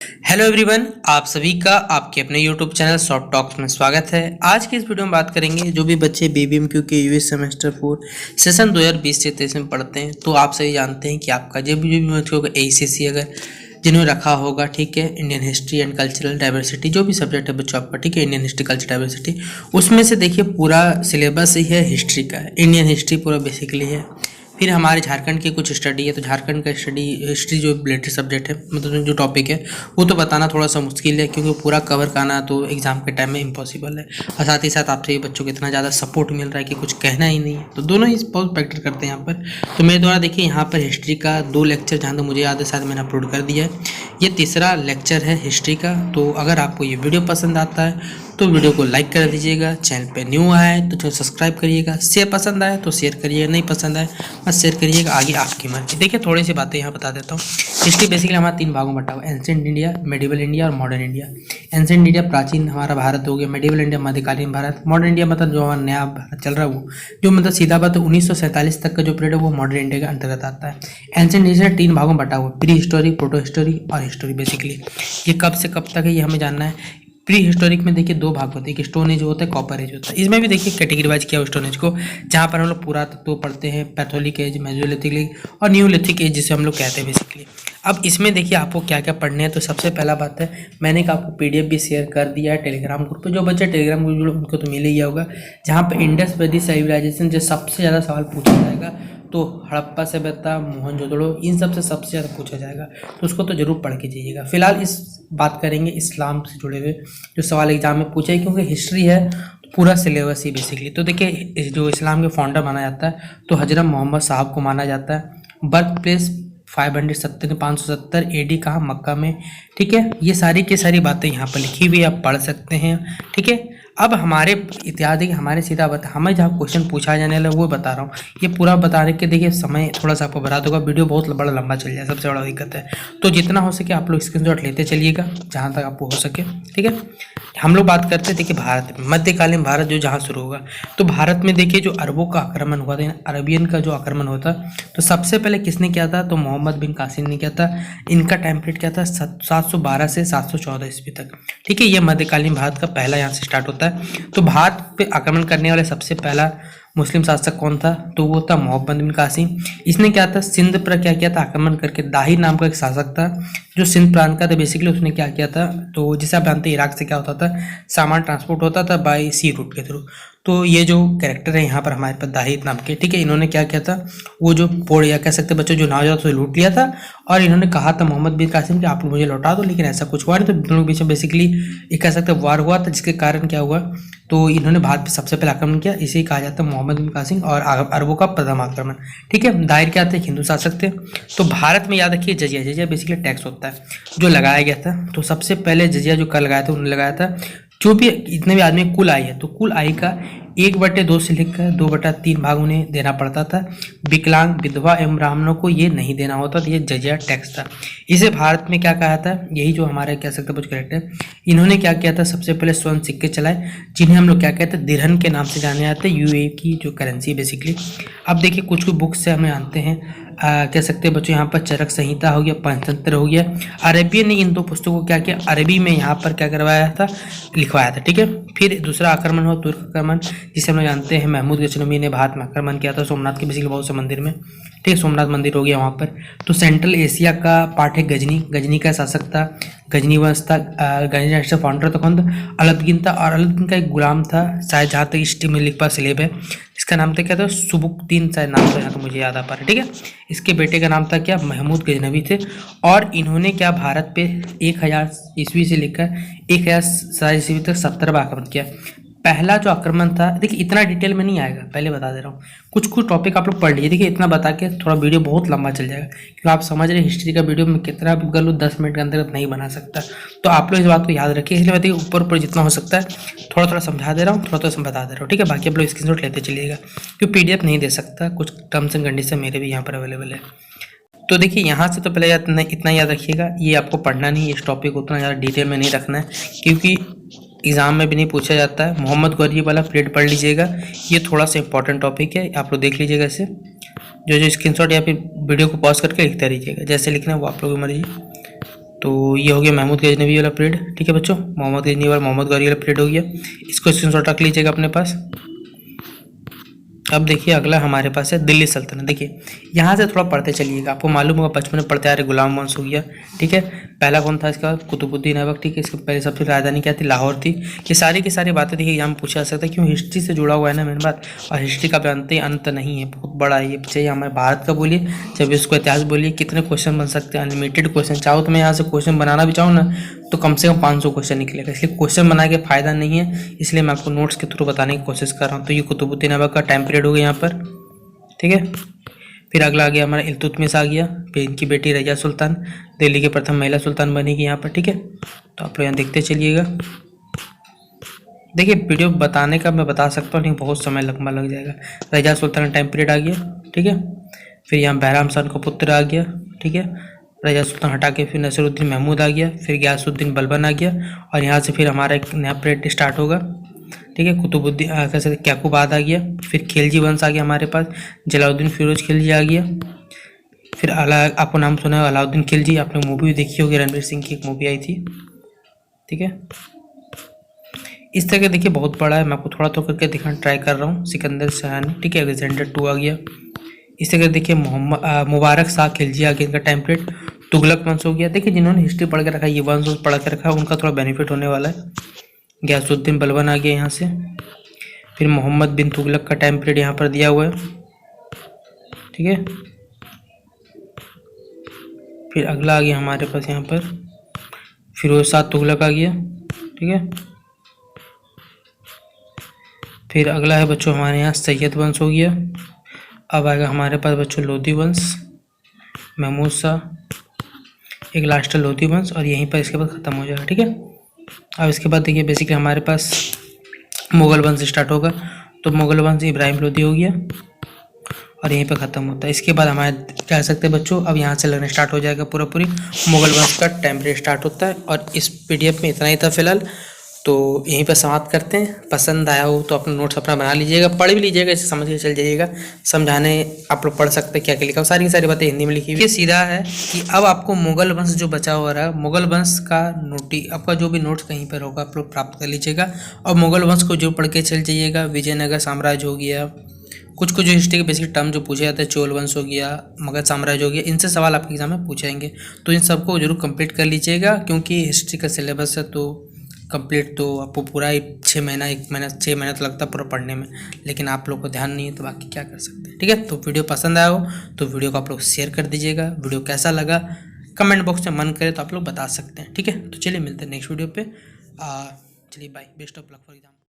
Hello everyone, आप सभी का आपके अपने यूट्यूब चैनल शॉर्ट टॉक्स में स्वागत है। आज की इस वीडियो में बात करेंगे जो भी बच्चे बीबीएमक्यू के यूएस सेमेस्टर 4 सेशन 2020 से 23 में पढ़ते हैं, तो आप सभी जानते हैं कि आपका जो भी बच्चों का एसीसी अगर जिन्होंने रखा होगा, ठीक है, Indian history and cultural diversity जो भी सब्जेक्ट है बच्चों आपका, ठीक है, इंडियन हिस्ट्री कल्चर डाइवर्सिटी, उसमें से देखिए पूरा सिलेबस ही है हिस्ट्री का, इंडियन हिस्ट्री पूरा बेसिकली है। फिर हमारे झारखंड की कुछ स्टडी है, तो झारखंड का स्टडी हिस्ट्री जो रिलेटेड सब्जेक्ट है, मतलब जो टॉपिक है वो तो बताना थोड़ा सा मुश्किल है, क्योंकि पूरा कवर करना तो एग्जाम के टाइम में इम्पॉसिबल है। और साथ ही साथ आपसे बच्चों को इतना ज़्यादा सपोर्ट मिल रहा है कि कुछ कहना ही नहीं है, तो दोनों ही बहुत फैक्टर करते हैं यहाँ पर। तो मेरे द्वारा देखिए यहाँ पर हिस्ट्री का 2 लेक्चर जहाँ तक मुझे याद है शायद मैंने अपलोड कर दिया है, ये तीसरा लेक्चर है हिस्ट्री का। तो अगर आपको ये वीडियो पसंद आता है तो वीडियो को लाइक कर दीजिएगा, चैनल पे न्यू आए तो चैनल सब्सक्राइब करिएगा, शेयर पसंद आए तो शेयर करिएगा, नहीं पसंद आए बस शेयर करिएगा, आगे आपकी मर्जी। देखिए थोड़ी सी बातें यहाँ बता देता हूँ। हिस्ट्री बेसिकली हमारा 3 भागों में बटा हुआ है, एंशिएंट इंडिया, मेडिवल इंडिया और मॉडर्न इंडिया। एंशिएंट इंडिया प्राचीन हमारा भारत हो गया, मेडिवल इंडिया मध्यकालीन भारत, मॉडर्न इंडिया मतलब जो हमारा नया भारत चल रहा है वो, जो मतलब सीधा बात 1947 तक का जो पीरियड है वो मॉडर्न इंडिया के अंतर्गत आता है। एंशिएंट इंडिया 3 भागों में बटा हुआ है, प्री हिस्टोरी, प्रोटो हिस्टोरी और हिस्टोरी। बेसिकली ये कब से कब तक है ये हमें जानना है। प्री हिस्टोरिक में देखिए 2 भाग होते हैं, एक स्टोन एज होता है, कॉपर एज होता है। इसमें भी देखिए कैटेगरी वाइज किया स्टोन एज को, जहाँ पर हम लोग पुरातत्व पढ़ते हैं, पैथोलिक एज, मेसोलिथिक एज और न्यूलिथिक एज जिसे हम लोग कहते हैं बेसिकली। अब इसमें देखिए आपको क्या क्या पढ़ने हैं। तो सबसे पहला बात है, मैंने आपको पीडीएफ भी शेयर कर दिया है टेलीग्राम ग्रुप पे, जो बच्चे टेलीग्राम ग्रुप जुड़े उनको तो मिल ही गया होगा, जहाँ पर इंडस वैली सिविलाइजेशन जो सबसे ज़्यादा सवाल पूछा जाएगा, तो हड़प्पा सभ्यता, मोहनजोदड़ो, इन सब से सबसे ज़्यादा पूछा जाएगा, तो उसको तो जरूर पढ़ के जाइएगा। फिलहाल इस बात करेंगे इस्लाम से जुड़े हुए जो सवाल एग्जाम में पूछे, क्योंकि हिस्ट्री है तो पूरा सिलेबस ही बेसिकली। तो देखिए जो इस्लाम के फाउंडर माना जाता है तो हजरत मोहम्मद साहब को माना जाता है। बर्थ प्लेस 570 एडी कहाँ, मक्का में, ठीक है। ये सारी की सारी बातें यहाँ पर लिखी हुई आप पढ़ सकते हैं, ठीक है। अब हमारे इतिहास देखिए, हमारे सीधा बता हमें जहाँ क्वेश्चन पूछा जाने वाला वो बता रहा हूँ, ये पूरा बताने के देखिए समय थोड़ा सा आपको बता दूंगा, वीडियो बहुत बड़ा लंबा चल जाए, सबसे बड़ा दिक्कत है। तो जितना हो सके आप लोग स्क्रीनशॉट लेते चलिएगा जहाँ तक आपको हो सके, ठीक है। हम लोग बात करते हैं देखिए भारत में, मध्यकालीन भारत जो जहाँ शुरू होगा, तो भारत में देखिए जो अरबों का आक्रमण हुआ था, अरबियन का जो आक्रमण होता, तो सबसे पहले किसने किया था, तो मोहम्मद बिन कासिम ने किया था। इनका टाइम पीरियड क्या था, 712 से 714 ईस्वी तक, ठीक है। ये मध्यकालीन भारत का पहला यहाँ से स्टार्ट होता है। तो भारत पे आक्रमण करने वाले सबसे पहला मुस्लिम शासक कौन था, तो वो था मोहम्मद बिन कासिम। इसने क्या था, सिंध पर क्या किया था, आक्रमण करके। दाहिर नाम का एक शासक था जो सिंध प्रांत का था बेसिकली, उसने क्या किया था, तो जिसे आप जानते हैं इराक से क्या होता था, सामान ट्रांसपोर्ट होता था बाय सी रूट के थ्रू। तो ये जो कैरेक्टर है यहाँ पर हमारे पास दाहिर नाम के, ठीक है, इन्होंने क्या किया था, वो जो पोड़ या कह सकते बच्चों जो नाव उसे लूट लिया था, और इन्होंने कहा था मोहम्मद बिन कासिम कि आप लोग मुझे लौटा दो, लेकिन ऐसा कुछ हुआ नहीं। तो दोनों के बीच में बेसिकली एक कह सकते वार हुआ था, जिसके कारण क्या हुआ, तो इन्होंने भारत पर सबसे पहले आक्रमण किया। इसे कहा जाता है मोहम्मद बिन कासिम और अरबों का प्रथम आक्रमण, ठीक है। दाहिर क्या थे, हिंदू शासक थे। तो भारत में याद रखिए जजिया, जजिया बेसिकली टैक्स होता है जो लगाया गया था। तो सबसे पहले जजिया जो कर लगाया था उन्होंने लगाया था, जो भी इतने भी आदमी कुल आय है, तो कुल आय का 1/2 से लेकर 2/3 भाग उन्हें देना पड़ता था। विकलांग, विधवा एवं ब्राह्मणों को ये नहीं देना होता था, ये जजिया टैक्स था। इसे भारत में क्या कहा था, यही जो हमारे कह सकते कुछ करेक्ट है, इन्होंने क्या किया था, सबसे पहले स्वर्ण सिक्के चलाए, जिन्हें हम लोग क्या कहते हैं, दिरहम के नाम से जाने जाते हैं, यूएई की जो करेंसी बेसिकली। अब देखिए कुछ कुछ बुक्स से हमें जानते हैं, कह सकते हैं बच्चों, यहाँ पर चरक संहिता हो गया, पंचतंत्र हो गया। अरबियन ने इन 2 पुस्तकों को क्या किया, अरबी में यहाँ पर क्या करवाया था, लिखवाया था, ठीक है। फिर दूसरा आक्रमण हुआ तुर्क आक्रमण, जिसे हम लोग जानते हैं महमूद गजनवी ने भारत में आक्रमण किया था सोमनाथ के बेसिकली बहुत से मंदिर में, ठीक है, सोमनाथ मंदिर हो गया वहाँ पर। तो सेंट्रल एशिया का पार्ट है गजनी, गजनी का शासक था, गजनी वंश था, गजनी राष्ट्र फाउंडर था कौन था, अलाउद्दीन था, और अलाउद्दीन का एक गुलाम था शायद, जहाँ तक हिस्ट्री में लिख पा स्लेब है, इसका नाम था क्या था, सुबुक्दीन शायद नाम था, यहाँ तो मुझे याद आ पा रहा है, ठीक है। इसके बेटे का नाम था क्या, महमूद गजनवी थे। और इन्होंने क्या भारत पे 1000 ईस्वी से लेकर 1000 ईस्वी तक 70 बार आक्रमण किया। पहला जो आक्रमण था, देखिए इतना डिटेल में नहीं आएगा, पहले बता दे रहा हूँ, कुछ कुछ टॉपिक आप लोग पढ़ लीजिए। देखिए इतना बता के थोड़ा वीडियो बहुत लंबा चल जाएगा, क्योंकि आप समझ रहे हिस्ट्री का वीडियो में कितना भी कर लो 10 मिनट के अंदर नहीं बना सकता। तो आप लोग इस बात को याद रखिए, इसलिए मैं देखिए ऊपर ऊपर जितना हो सकता है थोड़ा थोड़ा समझा दे रहा हूँ, थोड़ा थोड़ा बता दे रहा हूँ, ठीक है। बाकी आप लोग स्क्रीनशॉट लेते चलिएगा, क्योंकि पीडीएफ नहीं दे सकता, कुछ टर्म्स एंड कंडीशन मेरे भी यहाँ पर अवेलेबल है। तो देखिए यहाँ से तो पहले इतना याद रखिएगा, ये आपको पढ़ना नहीं, इस टॉपिक को उतना ज़्यादा डिटेल में नहीं रखना है, क्योंकि एग्जाम में भी नहीं पूछा जाता है। मोहम्मद गौरी वाला पीरियड पढ़ लीजिएगा, ये थोड़ा सा इंपॉर्टेंट टॉपिक है, आप लोग देख लीजिएगा इसे, जो स्क्रीनशॉट या फिर वीडियो को पॉज करके लिखते रहिएगा, जैसे लिखना है वो आप लोगों की मर्जी। तो ये हो गया महमूद गजनवी वाला पीरियड। ठीक है बच्चों, मोहम्मद गजनवी वाला मोहम्मद गौरी वाला पीरियड हो गया। इसको स्क्रीनशॉट रख लीजिएगा अपने पास। अब देखिए अगला हमारे पास है दिल्ली सल्तनत। देखिए यहाँ से थोड़ा पढ़ते चलिएगा, आपको मालूम होगा बचपन में पढ़ते आ रहे गुलाम वंश हो गया। ठीक है, पहला कौन था इसका, कुतुबुद्दीन ऐबक। ठीक है, इसके पहले सबसे राजधानी क्या थी, लाहौर थी। ये सारी की सारी बातें देखिए यहाँ पूछा जा सकता है, क्यों हिस्ट्री से जुड़ा हुआ है ना मेन बात। और हिस्ट्री का भी अंत नहीं है, बहुत बड़ा है ये, चाहे हमारे भारत का बोलिए चाहे विश्व का इतिहास बोलिए। कितने क्वेश्चन बन सकते हैं, अनलिमिटेड क्वेश्चन। चाहो तो मैं यहाँ से क्वेश्चन बनाना भी चाहूँ ना तो कम से कम 500 क्वेश्चन निकलेगा। इसलिए क्वेश्चन बना के फायदा नहीं है, इसलिए मैं आपको नोट्स के थ्रू बताने की कोशिश कर रहा हूँ। तो ये कुतुबुद्दीन ऐबक का टाइम पीरियड हो गया यहाँ पर। ठीक है, फिर अगला आ गया हमारा इल्तुतमिश आ गया, फिर इनकी बेटी रजिया सुल्तान दिल्ली की प्रथम महिला सुल्तान बनेगी यहाँ पर। ठीक है, तो आप लोग यहाँ देखते चलिएगा। देखिए वीडियो बताने का मैं बता सकता हूँ लेकिन बहुत समय लंबा लग जाएगा। रजिया सुल्तान का टाइम पीरियड आ गया। ठीक है, फिर यहाँ बैराम खान का पुत्र आ गया। ठीक है, रजिया सुल्तान हटा के फिर नसीरुद्दीन महमूद आ गया, फिर गयासुद्दीन बलबन आ गया, और यहाँ से फिर हमारा एक नया पीरियड स्टार्ट होगा। ठीक है, कुतुबुद्दीन कैसे क्याकुबाद आ गया, फिर खिलजी वंश आ गया हमारे पास, जलालुद्दीन फिरोज खिलजी आ गया। फिर आपको नाम सुना है अलाउद्दीन खिलजी, आपने मूवी भी देखी होगी, रणवीर सिंह की एक मूवी आई थी। ठीक है, इस तरह के देखिए बहुत बड़ा है, मैं आपको थोड़ा थोड़ा करके दिखाना ट्राई कर रहा हूँ। सिकंदर शाह, ठीक है, अलेक्जेंडर II आ गया। इस तरह देखिए मुबारक शाह खिलजी आ गया, इनका टाइम पीरियड। तुगलक वंश हो गया। देखिए जिन्होंने हिस्ट्री पढ़ के रखा है, ये वंश पढ़ के रखा है, उनका थोड़ा बेनिफिट होने वाला है। गयासुद्दीन बलबन आ गया यहाँ से। फिर मोहम्मद बिन तुगलक का टाइम पीरियड यहाँ पर दिया हुआ है। ठीक है, फिर अगला आ गया हमारे पास यहाँ पर फिरोज शाह तुगलक आ गया। ठीक है, फिर अगला है बच्चों हमारे यहाँ सैयद वंश हो गया। अब आएगा हमारे पास बच्चों लोधी वंश, महमूद शाह, एक लास्ट है लोधी वंश, और यहीं पर इसके बाद ख़त्म हो जाएगा। ठीक है, अब इसके बाद देखिए बेसिकली हमारे पास मुग़ल वंश स्टार्ट होगा। तो मुग़ल वंश इब्राहिम लोधी हो गया और यहीं पे ख़त्म होता है। इसके बाद हमारे कह सकते हैं बच्चों अब यहाँ से लगना स्टार्ट हो जाएगा पूरी मुग़ल वंश का टाइम पीरियड स्टार्ट होता है। और इस PDF में इतना ही था फिलहाल, तो यहीं पर समाप्त करते हैं। पसंद आया हो तो अपना नोट्स अपना बना लीजिएगा, पढ़ भी लीजिएगा, इसे समझ के चल जाइएगा। समझाने आप लोग पढ़ सकते हैं क्या क्या लिखा, सारी की सारी बातें हिंदी में लिखी हुई। ये सीधा है कि अब आपको मुग़ल वंश जो बचा हुआ रहा, मुग़ल वंश का आपका जो भी नोट्स कहीं पर होगा आप लोग प्राप्त कर लीजिएगा। और मुग़ल वंश को जो पढ़ के चल जाइएगा। विजयनगर साम्राज्य हो गया, कुछ जो हिस्ट्री के बेसिक टर्म जो पूछे जाते हैं, चोल वंश हो गया, मगध साम्राज्य हो गया, इनसे सवाल आपके एग्जाम में पूछेंगे। तो इन सबको जरूर कंप्लीट कर लीजिएगा, क्योंकि हिस्ट्री का सिलेबस है तो कंप्लीट तो आपको पूरा 6 महीना 6 महीना तो लगता है पूरा पढ़ने में, लेकिन आप लोग को ध्यान नहीं है तो बाकी क्या कर सकते हैं। ठीक है, तो वीडियो पसंद आया हो तो वीडियो को आप लोग शेयर कर दीजिएगा। वीडियो कैसा लगा कमेंट बॉक्स में मन करे तो आप लोग बता सकते हैं। ठीक है, तो चलिए मिलते हैं नेक्स्ट वीडियो पे। चलिए bye, best of luck for exam.